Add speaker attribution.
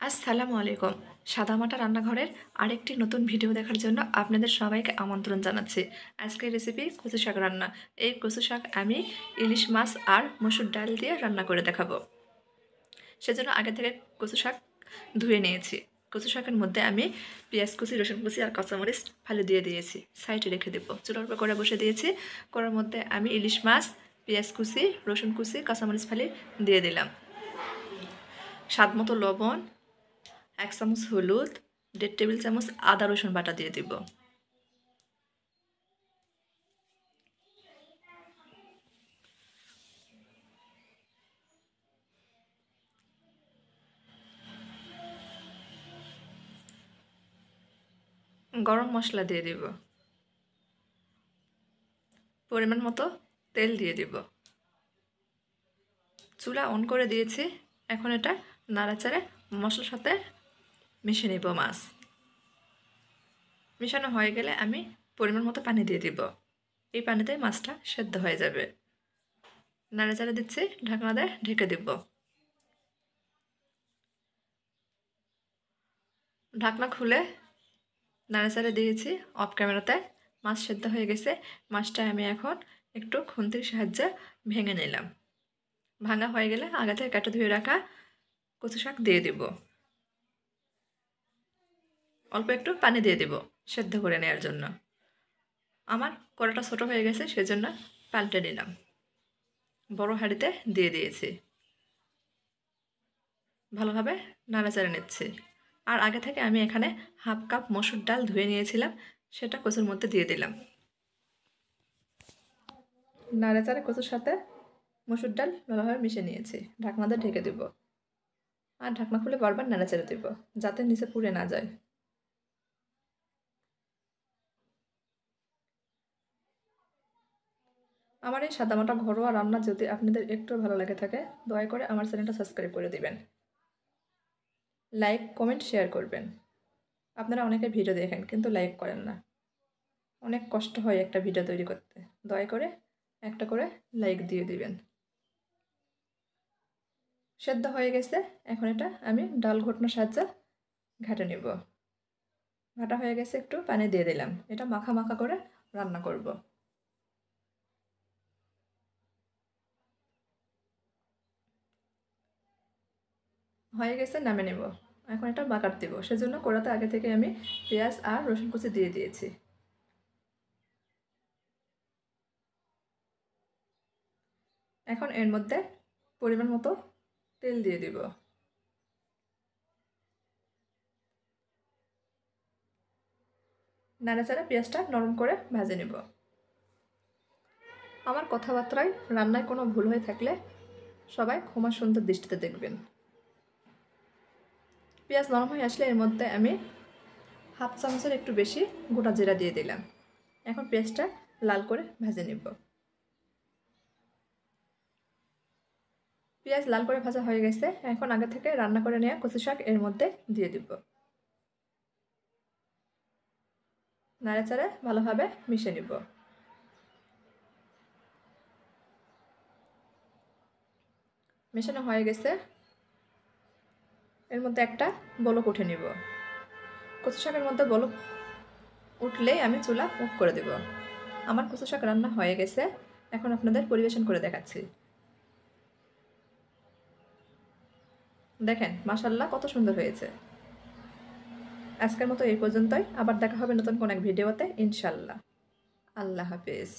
Speaker 1: আসসালামু আলাইকুম। সাদামাটা রান্নাঘরের আরেকটি নতুন ভিডিও দেখার জন্য আপনাদের সবাইকে আমন্ত্রণ জানাচ্ছি। আজকের রেসিপি কচু শাক রান্না। এই কচু শাক আমি ইলিশ মাছ আর মসুর ডাল দিয়ে রান্না করে দেখাবো। সেজন্য আগে থেকে কচু শাক ধুয়ে নিয়েছি। কচু শাকের মধ্যে আমি পেঁয়াজ কুচি, রসুন কুচি আর কাঁচামরিচ ফালি দিয়ে দিয়েছি, সাইডে রেখে দেবো। চুলার উপর কড়াই বসে দিয়েছি। কড়ার মধ্যে আমি ইলিশ মাছ, পেঁয়াজ কুচি, রসুন কুচি, কাঁচামরিচ ফালি দিয়ে দিলাম। স্বাদ মতো লবণ, 1 চামচ হলুদ, 1.5 টেবিল চামচ আদা রসুন বাটা দিয়ে দিব। গরম মশলা দিয়ে দিব। পরিমাণ মতো তেল দিয়ে দিব। চুলা অন করে দিয়েছি। এখন এটা নাড়াচাড়ে মশলার সাথে মিশিয়ে নেব মাছ। মিশানো হয়ে গেলে আমি পরিমাণ মতো পানি দিয়ে দিব। এই পানিতে মাছটা সেদ্ধ হয়ে যাবে। নাড়াচাড়ে দিচ্ছি, ঢাকনা দিয়ে ঢেকে দিব। ঢাকনা খুলে নাড়াচাড়ে দিয়েছি। অফ ক্যামেরাতে মাছ সেদ্ধ হয়ে গেছে। মাছটা আমি এখন একটু খুন্তির সাহায্যে ভেঙে নিলাম। ভাঙা হয়ে গেলে আগে থেকে কাটা ধুয়ে রাখা কচু শাক দিয়ে দিব। অল্প একটু পানি দিয়ে দিব সেদ্ধ করে নেওয়ার জন্য। আমার কড়াটা ছোটো হয়ে গেছে, সেজন্য পাল্টে নিলাম। বড় হাঁড়িতে দিয়ে দিয়েছি। ভালোভাবে নাড়াচাড়া নিচ্ছি। আর আগে থেকে আমি এখানে 1/2 কাপ মসুর ডাল ধুয়ে নিয়েছিলাম, সেটা কচুর মধ্যে দিয়ে দিলাম। নাড়াচাড়া কচুর সাথে মসুর ডাল ভালোভাবে মিশিয়ে নিয়েছি। ঢাকনা দিয়ে ঢেকে দেব। আর ঢাকনা খুলে বারবার নাড়াচাড়া দেব, যাতে নিচে পুড়ে না যায়। আমার এই সাদামাটা ঘরোয়া রান্না যদি আপনাদের একটু ভালো লাগে থাকে, দয়া করে আমার চ্যানেলটা সাবস্ক্রাইব করে দিবেন। লাইক, কমেন্ট, শেয়ার করবেন। আপনারা অনেকে ভিডিও দেখেন কিন্তু লাইক করেন না। অনেক কষ্ট হয় একটা ভিডিও তৈরি করতে। দয়া করে একটা করে লাইক দিয়ে দিবেন। সেদ্ধ হয়ে গেছে। এখন এটা আমি ডাল ঘোটনার সাহায্যে ঘাটে নেব। ঘাটা হয়ে গেছে, একটু পানি দিয়ে দিলাম। এটা মাখা মাখা করে রান্না করব। হয়ে গেছে, নামে নেব। এখন এটা বাগার দেব, সেজন্য কড়াতে আগে থেকে আমি পেঁয়াজ আর রসুন কুচি দিয়ে দিয়েছি। এখন এর মধ্যে পরিমাণ মতো তেল দিয়ে দিব। নাড়াচাড়া পেঁয়াজটা নরম করে ভেজে নেব। আমার কথাবার্তায় রান্নায় কোনো ভুল হয়ে থাকলে সবাই ক্ষমা সুন্দর দৃষ্টিতে দেখবেন। পেঁয়াজ নরম হয়ে আসলে এর মধ্যে আমি 1/2 চামচের একটু বেশি গোটা জিরা দিয়ে দিলাম। এখন পেঁয়াজটা লাল করে ভেজে নেব। পেঁয়াজ লাল করে ভাজা হয়ে গেছে। এখন আগে থেকে রান্না করে নেওয়া কচু শাক এর মধ্যে দিয়ে দিব। নাড়াচাড়া ভালোভাবে মিশিয়ে নেব। মেশানো হয়ে গেছে। এর মধ্যে একটা বলক উঠে নিব। কচু শাকের মধ্যে বলক উঠলেই আমি চুলা অফ করে দেব। আমার কচু শাক রান্না হয়ে গেছে। এখন আপনাদের পরিবেশন করে দেখাচ্ছি। দেখেন, মাশাআল্লাহ কত সুন্দর হয়েছে। আজকের মতো এই পর্যন্তই। আবার দেখা হবে নতুন কোনো এক ভিডিওতে ইনশাআল্লাহ। আল্লাহ হাফেজ।